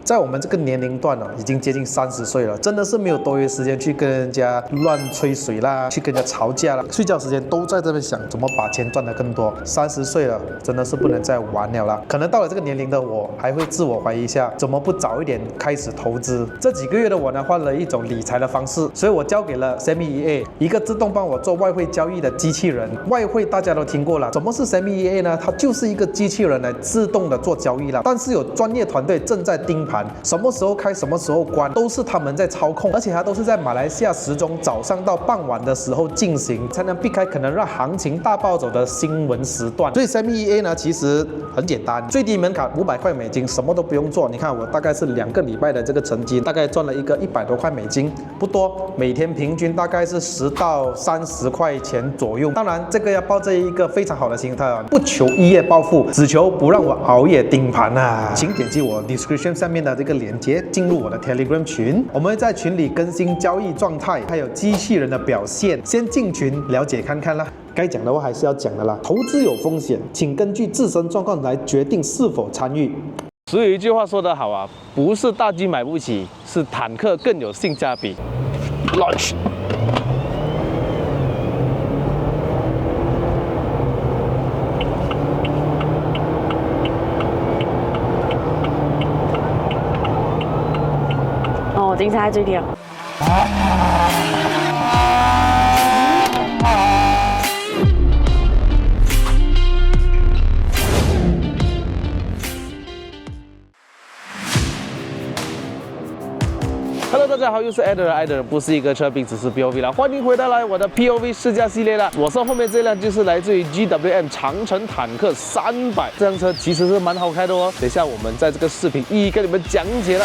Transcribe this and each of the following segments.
在我们这个年龄段已经接近30岁了，真的是没有多余时间去跟人家乱吹水啦，去跟人家吵架啦，睡觉时间都在这边想怎么把钱赚得更多。30岁了，真的是不能再玩了啦。可能到了这个年龄的我，还会自我怀疑一下，怎么不早一点开始投资？这几个月的我呢，换了一种理财的方式，所以我交给了 SEMI一个自动帮我做外汇交易的机器人。外汇大家都听过了，什么是 SEMI呢？它就是一个机器人来自动的做交易了，但是有专业团队正在盯盘，什么时候开，什么时候关，都是他们在操控，而且它都是在马来西亚时钟早上到傍晚的时候进行，才能避开可能让行情大暴走的新闻时段。所以 SEMI呢，其实很简单，最低门槛500块美金，什么都不用做。你看我大概是2个礼拜的这个成绩，大概赚了一个100多块美金，不多，每天平均大概是10到30块钱左右。当然，这个要抱着一个非常好的心态啊，不求一夜暴富，只求不让我熬夜盯盘啊！请点击我 description 下面的这个链接，进入我的 Telegram 群，我们会在群里更新交易状态，还有机器人的表现，先进群了解看看啦。该讲的话还是要讲的啦，投资有风险，请根据自身状况来决定是否参与。所以有一句话说得好啊，不是大机买不起，是坦克更有性价比。Launch。哦，精彩最屌。Hello， 大家好，又是爱的人，爱的人不是一个车，并只是 POV 啦。欢迎回到来我的 POV 试驾系列啦。我身后面这辆就是来自于 GWM 长城坦克300，这辆车其实是蛮好开的哦。等一下我们在这个视频一一跟你们讲解了。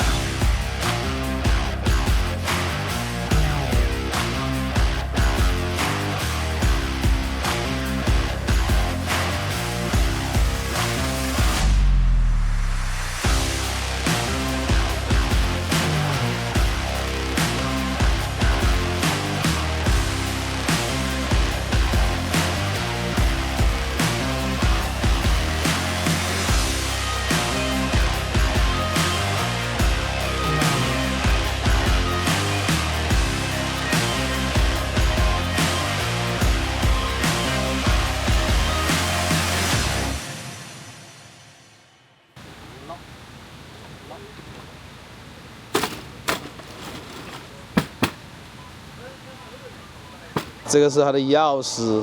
这个是它的钥匙，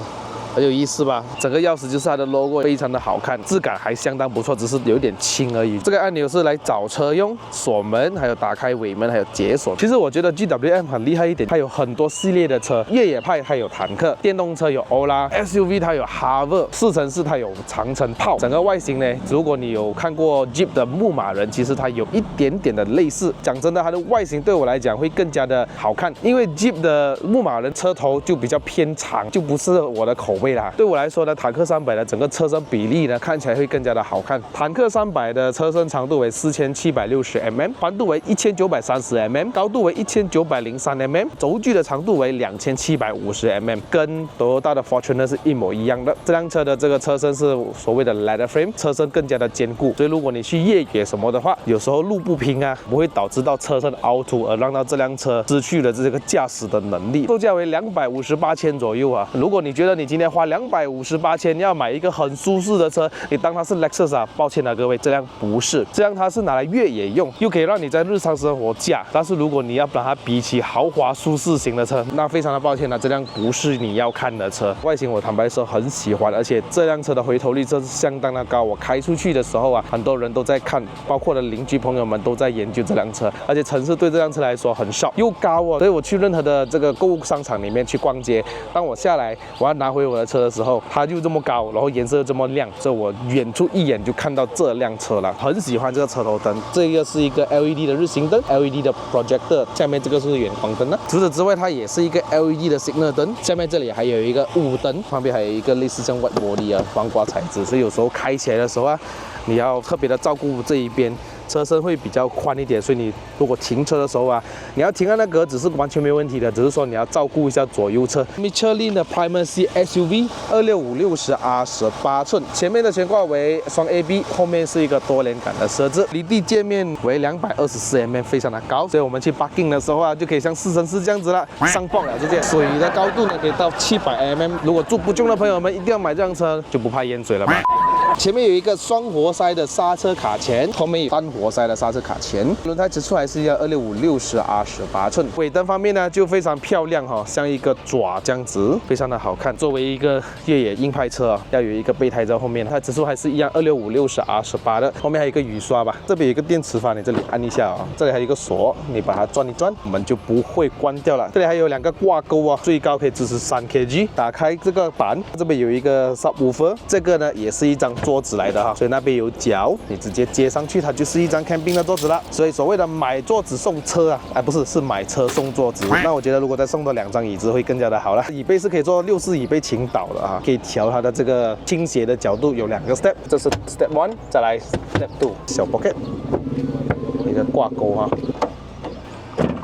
很有意思吧？整个钥匙就是它的 logo， 非常的好看，质感还相当不错，只是有点轻而已。这个按钮是来找车用，锁门，还有打开尾门，还有解锁。其实我觉得 GWM 很厉害一点，它有很多系列的车，越野派它有坦克，电动车有欧拉 ，SUV 它有 Harvard，4x4它有长城炮。整个外形呢，如果你有看过 Jeep 的牧马人，其实它有一点点的类似。讲真的，它的外形对我来讲会更加的好看，因为 Jeep 的牧马人车头就比较偏长，就不是我的口味啦。对我来说呢，坦克300的整个车身比例呢，看起来会更加的好看。坦克300的车身长度为4760mm， 宽度为1930mm， 高度为1903mm， 轴距的长度为2750mm， 跟 Toyota 的 Fortuner 是一模一样的。这辆车的这个车身是所谓的 leather frame， 车身更加的坚固，所以如果你去越野什么的话，有时候路不平啊，不会导致到车身凹凸，而让到这辆车失去了这个驾驶的能力。售价为258千左右啊。如果你觉得你今天花258千要买一个很舒适的车，你当它是 Lexus 啊，抱歉了各位，这辆不是，这辆它是拿来越野用，又可以让你在日常生活驾。但是如果你要把它比起豪华舒适型的车，那非常的抱歉了，这辆不是你要看的车。外形我坦白说很喜欢，而且这辆车的回头率真是相当的高。我开出去的时候啊，很多人都在看，包括我的邻居朋友们都在研究这辆车，而且城市对这辆车来说很少又高哦，所以我去任何的这个购物商场里面去逛街，当我下来我要拿回我的车的时候，它就这么高，然后颜色又这么亮，所以我远处一眼就看到这辆车了。很喜欢这个车头灯，这个是一个 LED 的日行灯 ，LED 的 projector， 下面这个是远光灯呢。除此之外，它也是一个 LED 的 signal 灯，下面这里还有一个雾灯，旁边还有一个类似像外玻璃啊，防刮材质，所以有时候开起来的时候啊，你要特别的照顾这一边。车身会比较宽一点，所以你如果停车的时候啊，你要停在那格子是完全没有问题的，只是说你要照顾一下左右侧。Michelin 的 Primacy SUV 265/60R 18寸，前面的悬挂为双 AB， 后面是一个多连杆的设置，离地界面为224mm， 非常的高，所以我们去 parking 的时候啊，就可以像4乘4这样子了，上磅了直接。水的高度呢可以到700mm， 如果住不中的朋友们一定要买这辆车，就不怕淹水了吧。前面有一个双活塞的刹车卡钳，后面有单活塞的刹车卡钳。轮胎指数还是一样265/60R 18寸。尾灯方面呢就非常漂亮哈，像一个爪这样子，非常的好看。作为一个越野硬派车啊，要有一个备胎在后面，它指数还是一样265/60R 18的。后面还有一个雨刷吧，这边有一个电磁阀，你这里按一下啊，这里还有一个锁，你把它转一转，我们就不会关掉了。这里还有2个挂钩啊，最高可以支持3kg。打开这个板，这边有一个 subwoofer， 这个呢也是一张桌子来的哈，所以那边有脚，你直接接上去，它就是一张 camping 的桌子了。所以所谓的买桌子送车啊，不是，是买车送桌子。那我觉得如果再送多2张椅子会更加的好了。椅背是可以做64椅背倾倒的啊，可以调它的这个倾斜的角度，有2个 step， 这是 step 1， 再来 step 2， 小 pocket， 一个挂钩哈。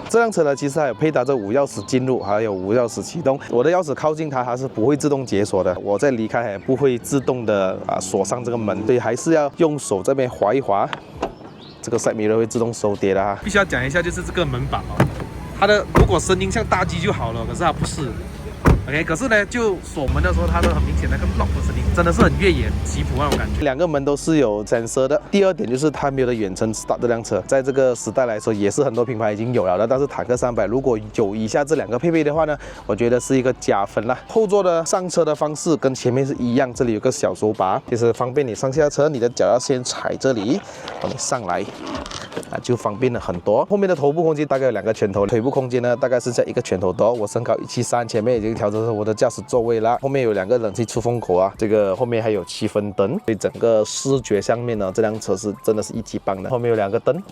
这辆车呢，其实还有配搭着无钥匙进入，还有无钥匙启动。我的钥匙靠近它是不会自动解锁的，我在离开也不会自动的锁上这个门，所以还是要用手这边划一划，这个 side mirror 会自动收跌的哈。必须要讲一下，就是这个门板哦，它的如果声音像大 G 就好了，可是它不是。OK， 可是呢，就锁门的时候，它的很明显那个 lock 的声音，真的是很越野吉普那种感觉。2个门都是有 sensor 的。第二点就是它没有的远程 start 这辆车，在这个时代来说，也是很多品牌已经有了的。但是坦克300如果有以下这2个配备的话呢，我觉得是一个加分啦。后座的上车的方式跟前面是一样，这里有个小手把，就是方便你上下车，你的脚要先踩这里，然后你上来。就方便了很多。后面的头部空间大概有2个拳头，腿部空间呢大概剩下1个拳头多。我身高173，前面已经调整成我的驾驶座位了。后面有2个冷气出风口啊，这个后面还有7分灯，所以整个视觉上面呢，这辆车是真的是一级棒的。后面有2个灯。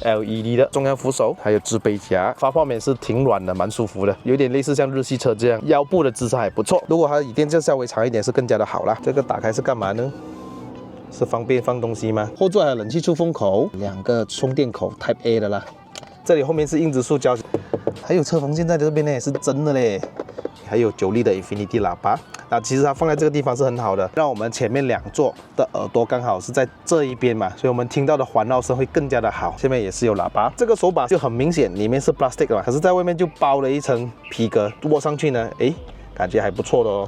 LED 的中央扶手，还有置杯夹，发泡棉是挺软的，蛮舒服的，有点类似像日系车这样，腰部的姿势还不错。如果它椅垫就稍微长一点，是更加的好啦。这个打开是干嘛呢？是方便放东西吗？后座还有冷气出风口，2个充电口 Type A 的啦。这里后面是硬质塑胶，还有车缝线在这边呢，也是真的嘞。还有9粒的 Infinity 喇叭，那其实它放在这个地方是很好的，让我们前面2座的耳朵刚好是在这一边嘛，所以我们听到的环绕声会更加的好。下面也是有喇叭，这个手把就很明显，里面是 plastic 的嘛，可是在外面就包了一层皮革，握上去呢，感觉还不错的哦。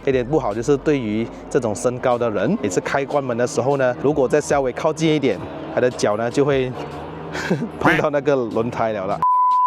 一点不好就是对于这种身高的人，每次开关门的时候呢，如果再稍微靠近一点，他的脚呢就会碰到那个轮胎了。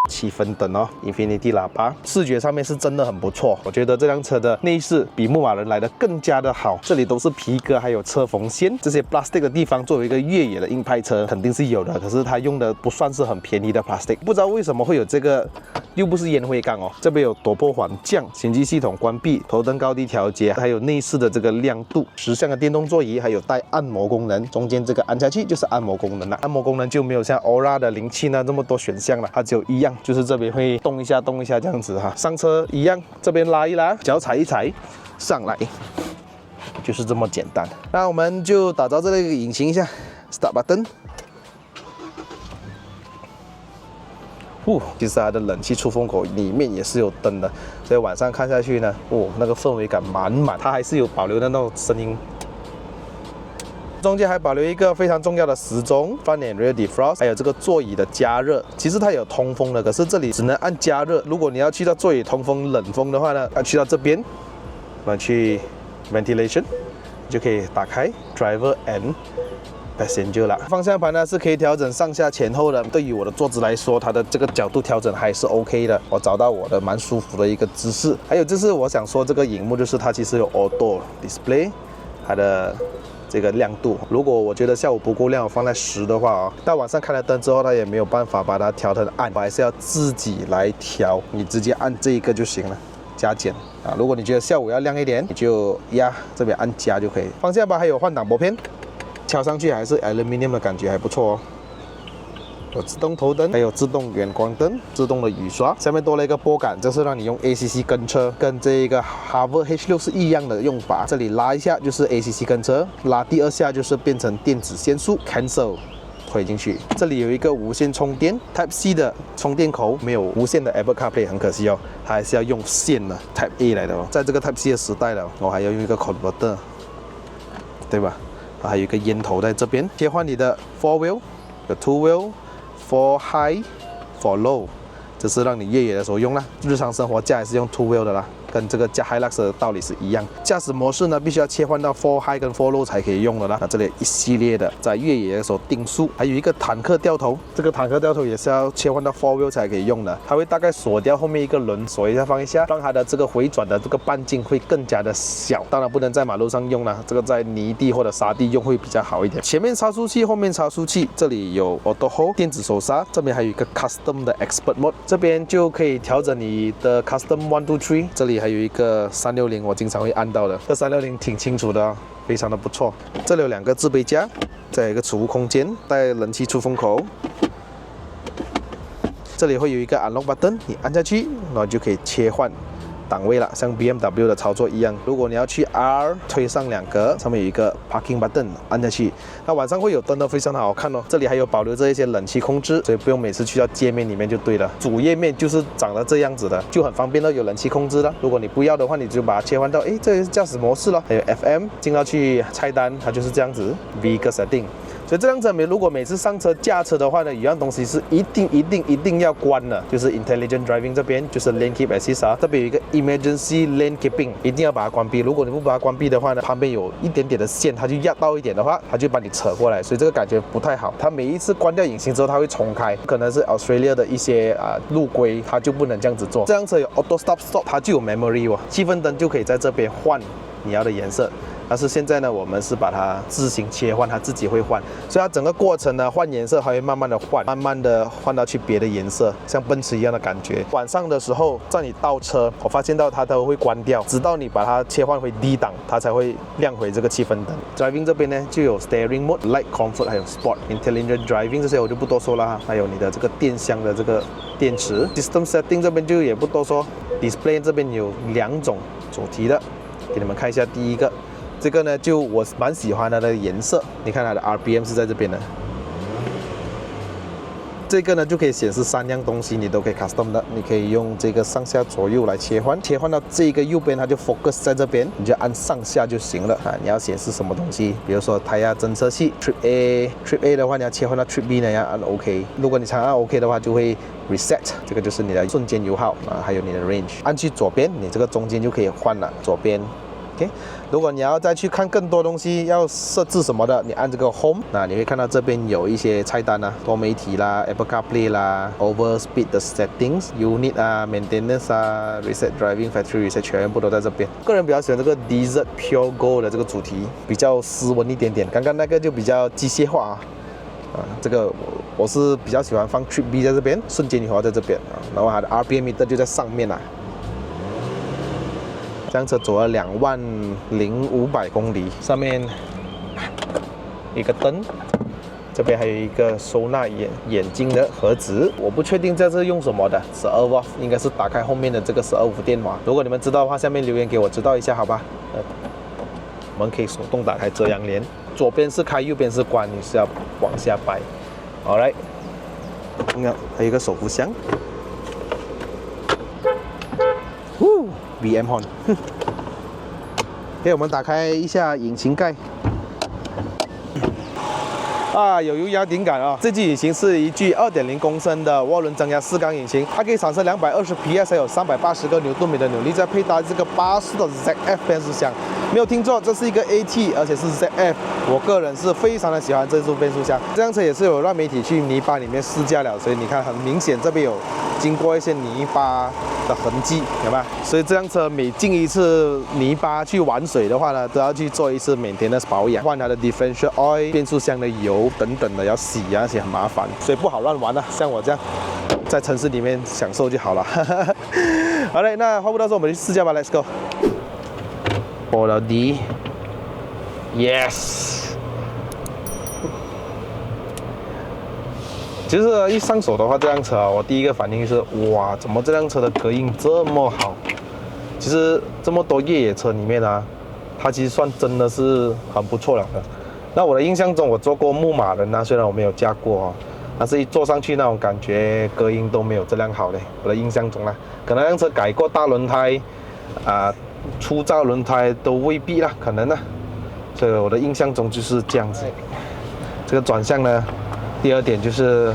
7分灯哦 ，Infinity 喇叭，视觉上面是真的很不错。我觉得这辆车的内饰比牧马人来的更加的好，这里都是皮革，还有车缝线，这些 plastic 的地方，作为一个越野的硬派车肯定是有的，可是它用的不算是很便宜的 plastic， 不知道为什么会有这个。又不是烟灰缸哦，这边有陡坡缓降、前机系统关闭、头灯高低调节，还有内饰的这个亮度、10项的电动座椅，还有带按摩功能。中间这个按下去就是按摩功能了，按摩功能就没有像 Aura 的0.7呢这么多选项了，它只有一样，就是这边会动一下这样子哈。上车一样，这边拉一拉，脚踩一踩，上来，就是这么简单。那我们就打造这个引擎一下 ，Start button。其实它的冷气出风口里面也是有灯的，所以晚上看下去呢，那个氛围感满满，它还是有保留的那种声音。中间还保留一个非常重要的时钟、Front and Rear Defrost， 还有这个座椅的加热。其实它有通风的，可是这里只能按加热。如果你要去到座椅通风、冷风的话呢，要去到这边，我们去 Ventilation 就可以打开 Driver and Passenger 啦。方向盘呢是可以调整上下前后的，对于我的坐姿来说，它的这个角度调整还是 OK 的。我找到我的蛮舒服的一个姿势。还有就是我想说这个荧幕就是它其实有 Auto Display， 它的这个亮度。如果我觉得下午不够亮，我放在10的话到晚上开了灯之后，它也没有办法把它调成暗，我还是要自己来调。你直接按这一个就行了。加减如果你觉得下午要亮一点，你就压这边按加就可以。方向盘还有换挡拨片。敲上去还是 aluminium 的感觉还不错哦。有自动头灯，还有自动远光灯，自动的雨刷，下面多了一个拨杆，这是让你用 ACC 跟车，跟这一个 Harver H6 是一样的用法。这里拉一下就是 ACC 跟车，拉第2下就是变成电子限速 Cancel 推进去。这里有一个无线充电 Type C 的充电口，没有无线的 Apple CarPlay， 很可惜哦，它还是要用线的 Type A 来的哦。在这个 Type C 的时代了，我还要用一个 converter， 对吧？还有一个烟头在这边，切换你的 4 wheel， 有 2 wheel， 4 high， 4 low， 这是让你越野的时候用啦。日常生活驾还是用 2 wheel 的啦。跟这个驾 Hilux 的道理是一样，驾驶模式呢必须要切换到 4 High 跟4 Low 才可以用的啦。那这里一系列的在越野的时候定速，还有一个坦克掉头，这个坦克掉头也是要切换到 4 Wheel 才可以用的。它会大概锁掉后面一个轮，锁一下放一下，让它的这个回转的这个半径会更加的小。当然不能在马路上用啦，这个在泥地或者沙地用会比较好一点。前面超速器，后面超速器，这里有 Auto Hold 电子手刹，这边还有一个 Custom 的 Expert Mode， 这边就可以调整你的 Custom 1 2 3， 这里还有一个360，我经常会按到的，这360挺清楚的哦，非常的不错。这里有2个置杯架，再有一个储物空间，带冷气出风口。这里会有一个 Unlock Button， 你按下去，然后就可以切换档位了，像 BMW 的操作一样。如果你要去 R 推上2格，上面有一个 Parking Button， 按下去，那晚上会有灯的，非常的好看哦。这里还有保留这一些冷气控制，所以不用每次去到界面里面就对了。主页面就是长得这样子的，就很方便的，有冷气控制了。如果你不要的话，你就把它切换到，这是驾驶模式了。还有 FM， 进到去菜单，它就是这样子 Vehicle Setting。所以这辆车如果每次上车驾车的话呢，有样东西是一定要关的，就是 Intelligent Driving 这边就是 Lane Keep Assist 啊，这边有一个 Emergency Lane Keeping， 一定要把它关闭。如果你不把它关闭的话呢，旁边有一点点的线，它就压到一点的话，它就把你扯过来，所以这个感觉不太好。它每一次关掉引擎之后，它会重开，可能是 Australia 的一些路规，它就不能这样子做。这辆车有 Auto Stop， 它就有 Memory 哦，气氛灯就可以在这边换你要的颜色。但是现在呢，我们是把它自行切换，它自己会换，所以它整个过程呢，换颜色还会慢慢的换，慢慢的换到去别的颜色，像奔驰一样的感觉。晚上的时候，在你倒车，我发现到它都会关掉，直到你把它切换回低档，它才会亮回这个气氛灯。Driving 这边呢，就有 Steering Mode、Light、Comfort 还有 Sport、Intelligent Driving 这些我就不多说了哈，还有你的这个电箱的这个电池。System Setting 这边就也不多说 ，Display 这边有2种主题的，给你们看一下第一个。这个呢，就我蛮喜欢它的颜色，你看它的 RPM 是在这边的。这个呢就可以显示3样东西，你都可以 custom 的，你可以用这个上下左右来切换，切换到这个右边它就 focus 在这边，你就按上下就行了啊。你要显示什么东西，比如说胎压侦测器 Trip A 的话，你要切换到 Trip B 呢，要按 OK。如果你常按 OK 的话，就会 reset， 这个就是你的瞬间油耗啊，还有你的 range。按去左边，你这个中间就可以换了，左边。OK， 如果你要再去看更多东西，要设置什么的，你按这个 Home， 那你会看到这边有一些菜单啊，多媒体啦、Apple CarPlay 啦、Overspeed 的 Settings、Unit 啊、Maintenance 啊、Reset Driving、Factory Reset 全部都在这边。个人比较喜欢这个 Desert Pure Gold 的这个主题，比较斯文一点点。刚刚那个就比较机械化这个我是比较喜欢放 Trip B 在这边，瞬间油耗在这边然后它的 RPM meter 就在上面啦。这辆车走了20500公里，上面一个灯，这边还有一个收纳眼睛的盒子。我不确定这是用什么的，12V 应该是打开后面的这个12伏电码。如果你们知道的话，下面留言给我知道一下，好吧？我们可以手动打开遮阳帘，左边是开，右边是关，你是要往下摆。Alright， 还有一个手扶箱。VM Horn。OK， 我们打开一下引擎盖。有油压顶杆啊！这具引擎是一具2.0公升的涡轮增压4缸引擎，它可以产生220 PS， 还有380个牛顿米的扭力，再配搭这个8速的 ZF 变速箱。没有听错，这是一个 AT， 而且是 ZF。我个人是非常的喜欢这组变速箱。这辆车也是有让媒体去泥巴里面试驾了，所以你看很明显这边有经过一些泥巴的痕迹，有没有？所以这辆车每进一次泥巴去玩水的话呢，都要去做一次maintenance保养，换它的 differential oil、变速箱的油等等的要洗而且很麻烦，所以不好乱玩啊。像我这样在城市里面享受就好了。好嘞，那话不多说，我们去试驾吧 ，Let's go。拨到底 ，Yes。其实一上手的话，这辆车我第一个反应就是，哇，怎么这辆车的隔音这么好？其实这么多越野车里面它其实算真的是很不错了的。那我的印象中，我坐过牧马人啊，虽然我没有驾过哦，但是一坐上去那种感觉，隔音都没有这辆好嘞。我的印象中啦，可能辆车改过大轮胎，粗糙轮胎都未必啦，可能呢。所以我的印象中就是这样子。这个转向呢，第二点就是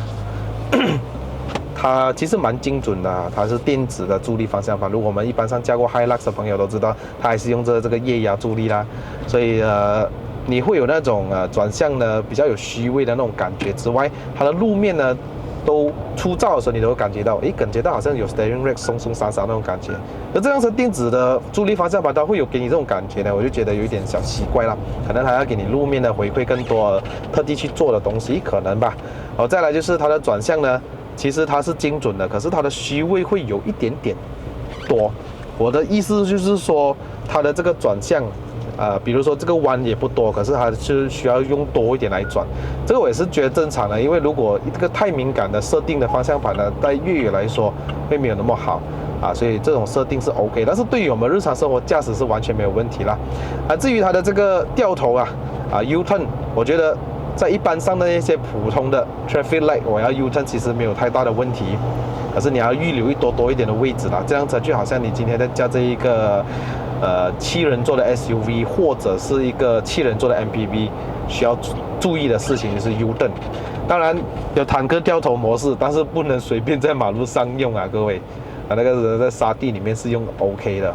它其实蛮精准的，它是电子的助力方向盘。如果我们一般上驾过 Hilux 的朋友都知道，它还是用这个液压助力啦，所以你会有那种转向呢比较有虚位的那种感觉之外，它的路面呢都粗糙的时候，你都会感觉到，感觉到好像有 steering rack 松松散散那种感觉。而这辆车电子的助力方向盘，它会有给你这种感觉呢，我就觉得有一点小奇怪啦。可能还要给你路面的回馈更多，特地去做的东西，可能吧。好，再来就是它的转向呢，其实它是精准的，可是它的虚位会有一点点多。我的意思就是说，它的这个转向。比如说这个弯也不多，可是它是需要用多一点来转，这个我也是觉得正常的，因为如果这个太敏感的设定的方向盘呢，在越野来说会没有那么好所以这种设定是 OK， 但是对于我们日常生活驾驶是完全没有问题啦。至于它的这个掉头U turn， 我觉得在一般上的那些普通的 traffic light， 我要 U turn 其实没有太大的问题，可是你要预留多一点的位置啦，这样子就好像你今天在驾这一个7人座的 SUV 或者是一个7人座的 MPV， 需要注意的事情就是 U turn。当然有坦克掉头模式，但是不能随便在马路上用各位那个在沙地里面是用 OK 的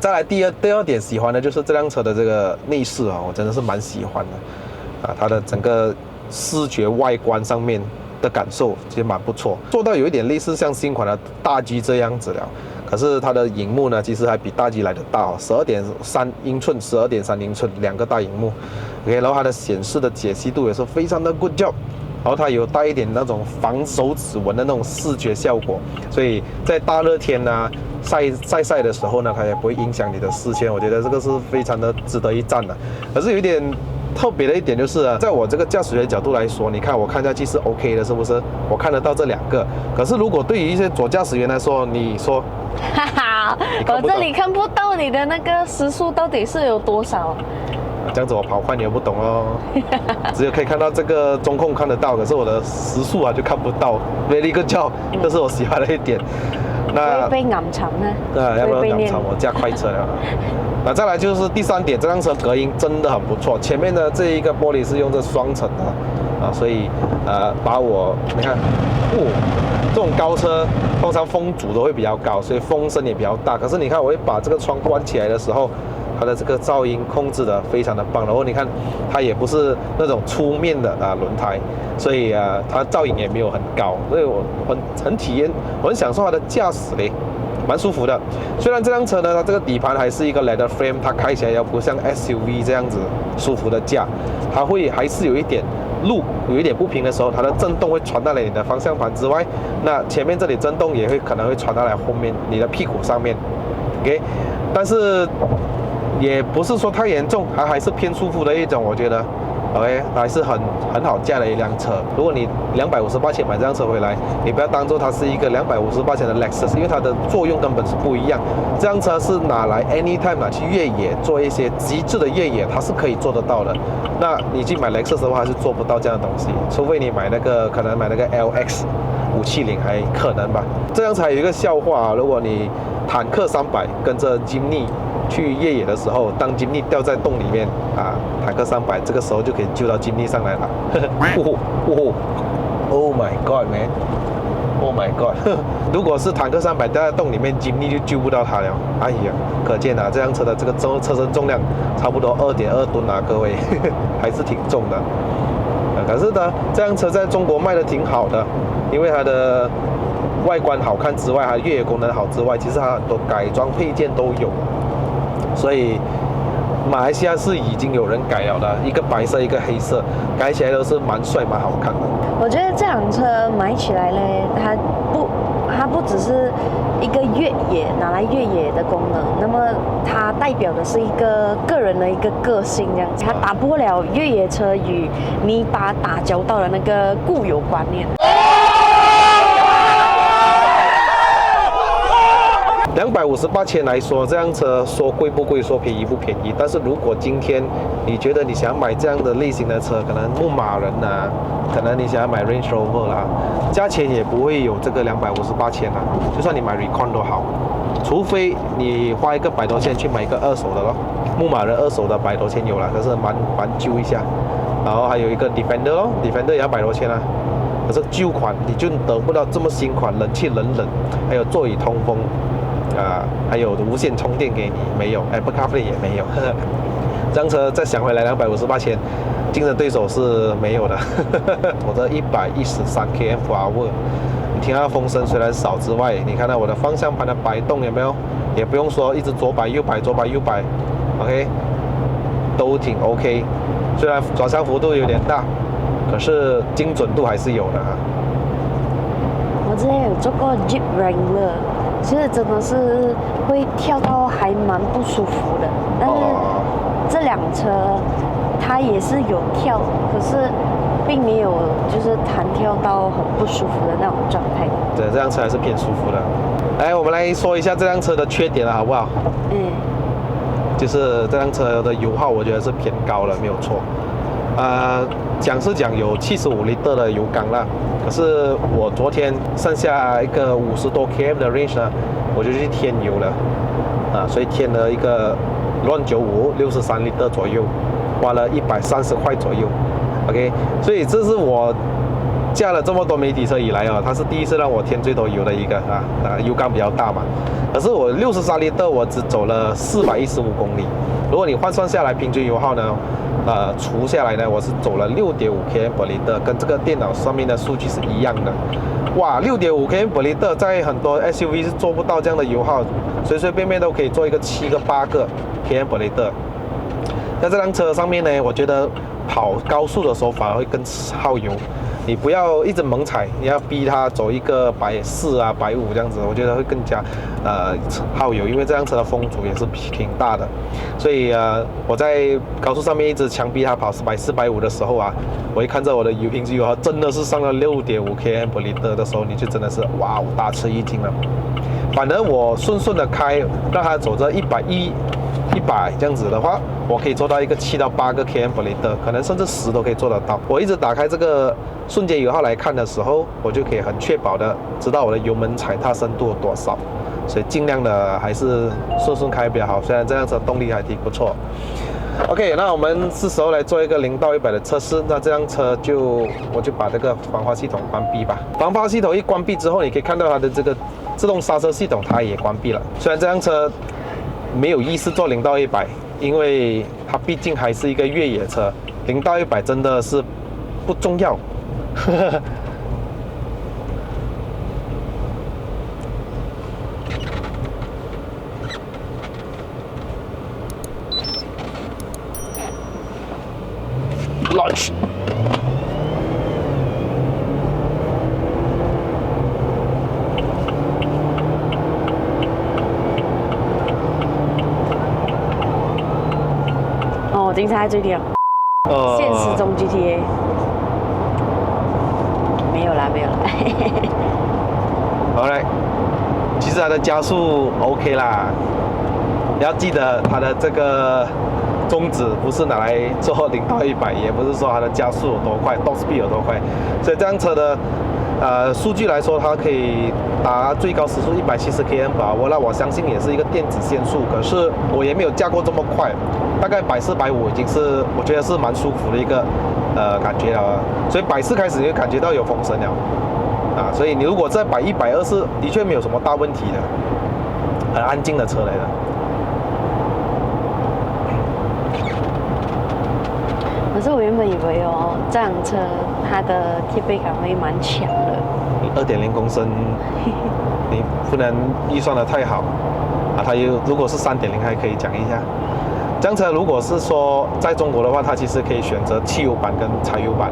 再来第二点喜欢的就是这辆车的这个内饰我真的是蛮喜欢的它的整个视觉外观上面的感受其实蛮不错，做到有一点类似像新款的大 G 这样子了。可是它的荧幕呢，其实还比大 G 来得大，12.3英寸、12.3英寸两个大荧幕。OK， 然后它的显示的解析度也是非常的 good job， 然后它有带一点那种防手指纹的那种视觉效果，所以在大热天晒的时候呢，它也不会影响你的视线。我觉得这个是非常的值得一赞的。可是有一点特别的一点就是在我这个驾驶员角度来说，你看我看下去是 OK 的，是不是？我看得到这两个。可是如果对于一些左驾驶员来说，你说，哈哈，我这里看不到你的那个时速到底是有多少。这样子我跑快你也不懂哦，只有可以看到这个中控看得到，可是我的时速就看不到。Very good job，这是我喜欢的一点。那被暗藏呢？要不要暗藏？我驾快车了。再来就是第三点，这辆车隔音真的很不错。前面的这一个玻璃是用这双层的所以你看，这种高车通常风阻都会比较高，所以风声也比较大。可是你看，我会把这个窗关起来的时候，它的这个噪音控制的非常的棒。然后你看，它也不是那种粗面的轮胎，所以它噪音也没有很高，所以我很体验，我很享受它的驾驶嘞。蛮舒服的，虽然这辆车呢，它这个底盘还是一个 leather frame， 它开起来要不像 SUV 这样子舒服的驾，它还是有一点有一点不平的时候，它的震动会传到来你的方向盘之外，那前面这里震动也可能会传到来后面你的屁股上面 ，OK， 但是也不是说太严重，还是偏舒服的一种，我觉得。OK， 还是很好驾的一辆车。如果你250块买这辆车回来，你不要当做它是一个250块的 Lexus， 因为它的作用根本是不一样。这辆车是拿来 anytime 拿去越野，做一些极致的越野，它是可以做得到的。那你去买 Lexus 的话，是做不到这样的东西，除非你可能买那个 LX 570还可能吧。这辆车还有一个笑话如果你坦克300跟着Jimny去越野的时候，当Jimny掉在洞里面坦克300这个时候就可以救到Jimny上来了。Oh my god man， Oh my god 如果是坦克300掉在洞里面，Jimny就救不到它了。哎呀，可见这辆车的这个车身重量差不多2.2吨各位还是挺重的。可是呢，这辆车在中国卖的挺好的，因为它的外观好看之外，它越野功能好之外，其实它很多改装配件都有。所以马来西亚是已经有人改了的，一个白色一个黑色，改起来都是蛮帅蛮好看的。我觉得这辆车买起来呢，它不只是一个拿来越野的功能，那么它代表的是一个个人的一个个性，这样子，它打破了越野车与泥巴打交道的那个固有观念。258千来说，这辆车说贵不贵，说便宜不便宜。但是如果今天你觉得你想买这样的类型的车，可能牧马人啊，可能你想要买 Range Rover 啦，价钱也不会有这个258千啊。就算你买 Recon 都好，除非你花一个100多千去买一个二手的咯。牧马人二手的100多千有了，可是蛮旧一下。然后还有一个 Defender 咯 ，Defender 也要100多千啊。可是旧款你就得不到这么新款，冷气冷，还有座椅通风。还有无线充电给你没有 ？Apple CarPlay 也没有。这辆车再想回来258千，竞争对手是没有的。我的113 km/h， 你听到风声虽然少之外，你看到我的方向盘的摆动有没有？也不用说一直左摆右摆，OK， 都挺 OK。虽然转向幅度有点大，可是精准度还是有的哈。我之前有做过 Jeep Wrangler。其实真的是会跳到还蛮不舒服的，但是这辆车它也是有跳，可是并没有就是弹跳到很不舒服的那种状态。对，这辆车还是偏舒服的。来，我们来说一下这辆车的缺点了，好不好？就是这辆车的油耗，我觉得是偏高了，没有错。讲是讲有75L的油缸啦，可是我昨天剩下一个50多 km 的 range 呢，我就去添油了，所以添了一个195 63 L左右，花了130块左右 ，OK， 所以这是我驾了这么多媒体车以来它是第一次让我添最多油的一个油缸比较大嘛，可是我63 L我只走了415公里，如果你换算下来平均油耗呢？除下来呢，我是走了6.5 km/h， 跟这个电脑上面的数据是一样的。哇，6.5 km/h 在很多 SUV 是做不到这样的油耗，随随便便都可以做一个7个8个 km/h。在这辆车上面呢，我觉得跑高速的时候反而会更耗油。你不要一直猛踩，你要逼它走一个140啊、150这样子，我觉得会更加耗油，因为这辆车的风阻也是挺大的，所以我在高速上面一直强逼它跑140、150的时候我一看着我的平均油耗真的是上了6.5 km/h 的时候，你就真的是哇，大吃一惊了。反而我顺的开，让它走着110、100这样子的话，我可以做到一个7到8个 km/h， 可能甚至10都可以做得到。我一直打开这个瞬间油耗来看的时候，我就可以很确保的知道我的油门踩踏深度有多少，所以尽量的还是顺开比较好。虽然这辆车动力还挺不错。OK， 那我们是时候来做一个0到100的测试。那这辆车我就把这个防滑系统关闭吧。防滑系统一关闭之后，你可以看到它的这个自动刹车系统它也关闭了。虽然这辆车没有意思做0到100，因为它毕竟还是一个越野车，0到100真的是不重要。Launch。哦，精彩最屌。现实中 GTA。没有啦。好嘞，其实它的加速 OK 啦，你要记得它的这个宗旨不是拿来做0到100，也不是说它的加速有多快 ，top speed 有多快，所以这辆车的数据来说，它可以达最高时速170 km/h， 那我相信也是一个电子限速，可是我也没有驾过这么快，大概140、150已经是我觉得是蛮舒服的一个感觉了，所以140开始就感觉到有风声了。所以你如果在110、120，的确没有什么大问题的，很安静的车来的。可是我原本以为这辆车它的贴背感会蛮强的。2.0公升，你不能预算的太好它如果是3.0还可以讲一下。这辆车如果是说在中国的话，它其实可以选择汽油版跟柴油版。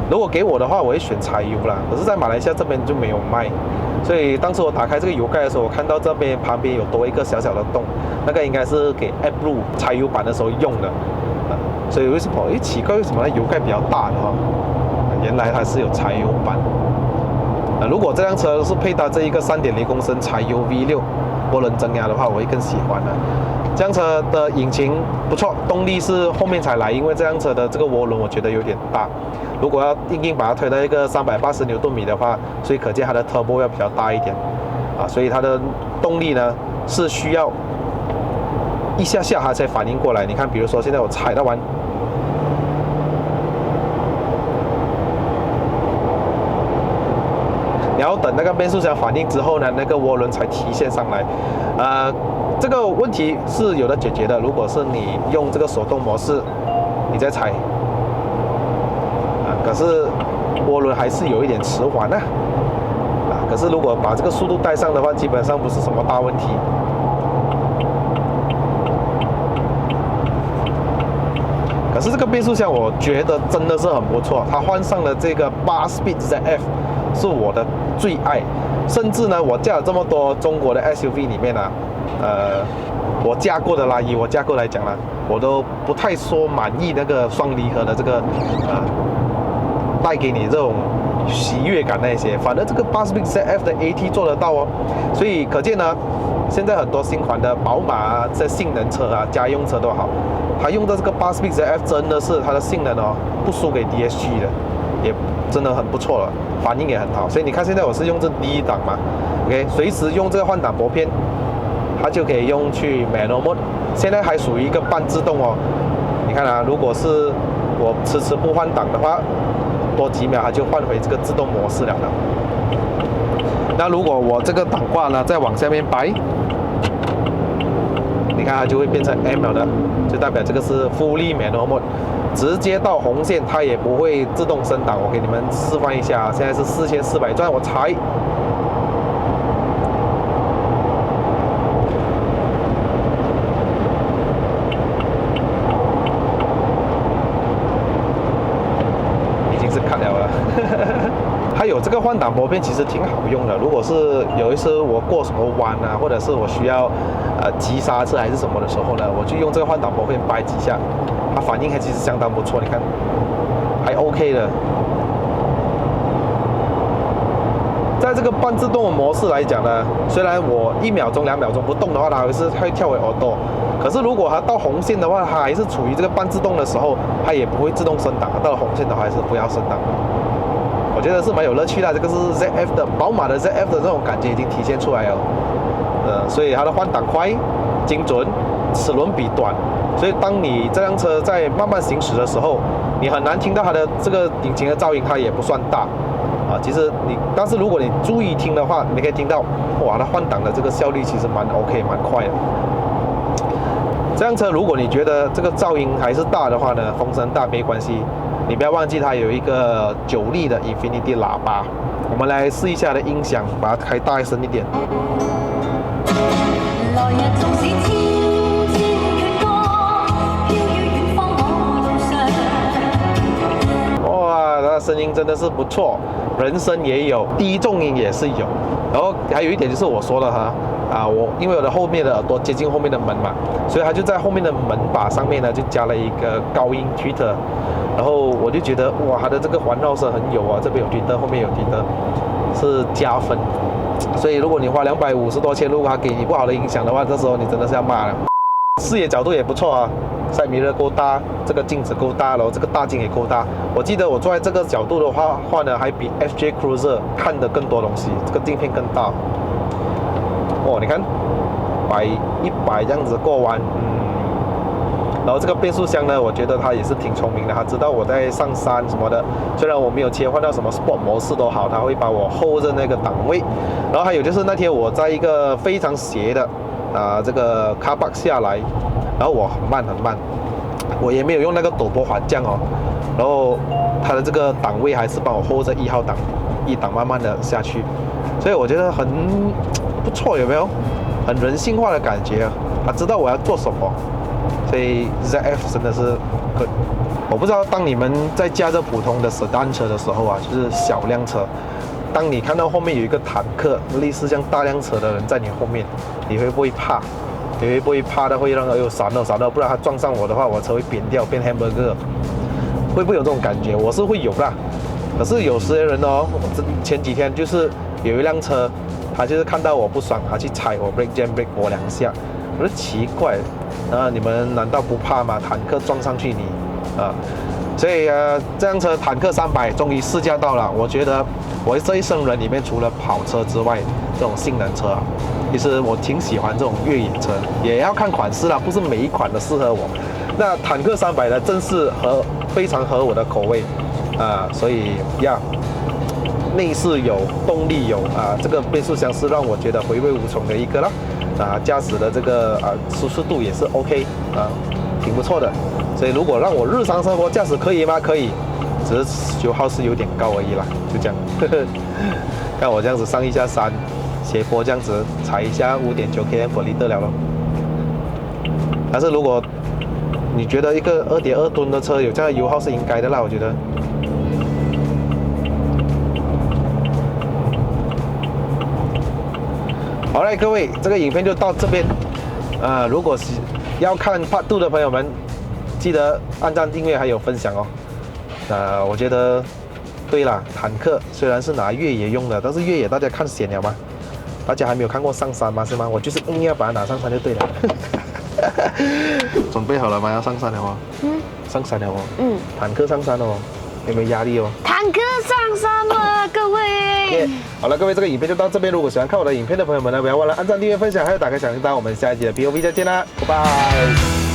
如果给我的话，我会选柴油啦。可是，在马来西亚这边就没有卖，所以当时我打开这个油盖的时候，我看到这边旁边有多一个小小的洞，那个应该是给 AdBlue 柴油版的时候用的。所以为什么？奇怪，为什么它油盖比较大的原来它是有柴油版。如果这辆车是配搭这一个3.0公升柴油 V6，涡轮增压的话，我会更喜欢的。这辆车的引擎不错，动力是后面才来，因为这辆车的这个涡轮我觉得有点大，如果要硬把它推到一个380牛顿米的话，所以可见它的 turbo 要比较大一点啊，所以它的动力呢是需要一下下它才反应过来。你看，比如说现在我踩到完。然后等那个变速箱反应之后呢，那个涡轮才提现上来。这个问题是有的解决的。如果是你用这个手动模式，你再踩，可是涡轮还是有一点迟缓啊。可是如果把这个速度带上的话，基本上不是什么大问题。可是这个变速箱我觉得真的是很不错，它换上了这个8-Speed ZF。是我的最爱，甚至呢，我驾了这么多中国的 SUV 里面啊，我驾过的啦，以我驾过来讲啦，我都不太说满意那个双离合的这个带给你这种喜悦感那些，反正这个8-Speed ZF 的 AT 做得到哦，所以可见呢，现在很多新款的宝马啊，这性能车啊，家用车都好，它用的这个8-Speed ZF 真的是它的性能哦，不输给 DSG 的，也真的很不错了。反应也很好，所以你看现在我是用这低档嘛 ，OK， 随时用这个换挡拨片，它就可以用去 manual mode， 现在还属于一个半自动哦。你看啊，如果是我迟迟不换挡的话，多几秒它就换回这个自动模式了的。那如果我这个档挂呢再往下面摆，你看它就会变成 M 了的，就代表这个是 fully manual mode。直接到红线，它也不会自动升档。我给你们示范一下，现在是4400转，我踩，已经是cut了。还有这个换挡拨片其实挺好用的。如果是有一次我过什么弯啊，或者是我需要急刹车还是什么的时候呢，我就用这个换挡拨片掰几下。它反应还其实相当不错，你看，还 OK 的。在这个半自动的模式来讲呢，虽然我1秒钟、2秒钟不动的话，它还是会跳回 auto。可是如果它到红线的话，它还是处于这个半自动的时候，它也不会自动升档。到了红线的话，还是不要升档。我觉得是蛮有乐趣的。这个是 ZF 的宝马的 ZF 的这种感觉已经体现出来了。所以它的换挡快、精准，齿轮比短。所以，当你这辆车在慢慢行驶的时候，你很难听到它的这个引擎的噪音，它也不算大，其实但是如果你注意听的话，你可以听到，哇，它换挡的这个效率其实蛮 OK， 蛮快的。这辆车如果你觉得这个噪音还是大的话呢，风声大没关系，你不要忘记它有一个9力的 Infinity 喇叭。我们来试一下的音响，把它开大声一点。声音真的是不错，人声也有，低重音也是有，然后还有一点就是我说了哈，因为我的后面的耳朵接近后面的门嘛，所以它就在后面的门把上面呢就加了一个高音 tweeter， 然后我就觉得哇，它的这个环绕声很有啊，这边有 tweeter， 后面有 tweeter， 是加分。所以如果你花250多千，如果它给你不好的音响的话，这时候你真的是要骂了。视野角度也不错啊。Side mirror 够大，这个镜子够大，然后这个大镜也够大。我记得我坐在这个角度的话呢，还比 FJ Cruiser 看得更多东西，这个镜片更大。哦，你看，100这样子过弯，然后这个变速箱呢，我觉得它也是挺聪明的，它知道我在上山什么的，虽然我没有切换到什么 Sport 模式都好，它会把我 hold 着那个档位。然后还有就是那天我在一个非常斜的这个 car park 下来。然后我很慢，我也没有用那个陡坡缓降哦，然后它的这个档位还是帮我 hold 着1号档，1档慢慢的下去，所以我觉得很不错，有没有？很人性化的感觉啊，他知道我要做什么，所以 ZF 真的是good。我不知道当你们在驾着普通的sedan车的时候啊，就是小辆车，当你看到后面有一个坦克，类似像大辆车的人在你后面，你会不会怕？你会不会怕的会让闪到，不然他撞上我的话，我车会扁掉，变 hamburger， 会不会有这种感觉？我是会有啦。可是有些人哦，前几天就是有一辆车，他就是看到我不爽，他去踩我 brake jam brake 我2下，我说奇怪，你们难道不怕吗？坦克撞上去你所以这辆车坦克300终于试驾到了。我觉得我这一生人里面，除了跑车之外，这种性能车其实我挺喜欢这种越野车，也要看款式啦，不是每一款都适合我。那坦克300呢，正是非常合我的口味所以内饰有，动力有这个变速箱是让我觉得回味无穷的一个啦驾驶的这个舒适度也是 OK 挺不错的。所以如果让我日常生活驾驶可以吗？可以，只是油耗是有点高而已啦，就这样。看我这样子上一下山，斜坡这样子踩一下5.9 km/L 了咯。但是如果你觉得一个2.2吨的车有这样的油耗是应该的啦，我觉得。好嘞，各位，这个影片就到这边。如果是要看 Part 2的朋友们，记得按赞、订阅还有分享哦。我觉得，对啦，坦克虽然是拿越野用的，但是越野大家看闲了吗？大家还没有看过上山吗？是吗？我就是硬要把它拿上山就对了。准备好了吗？要上山了哦。上山了哦。坦克上山哦，有没有压力哦？坦克上山了，各位。好了，各位，这个影片就到这边。如果喜欢看我的影片的朋友们呢，不要忘了按赞、订阅、分享，还有打开小铃铛。我们下一集的 POV 再见啦，拜拜。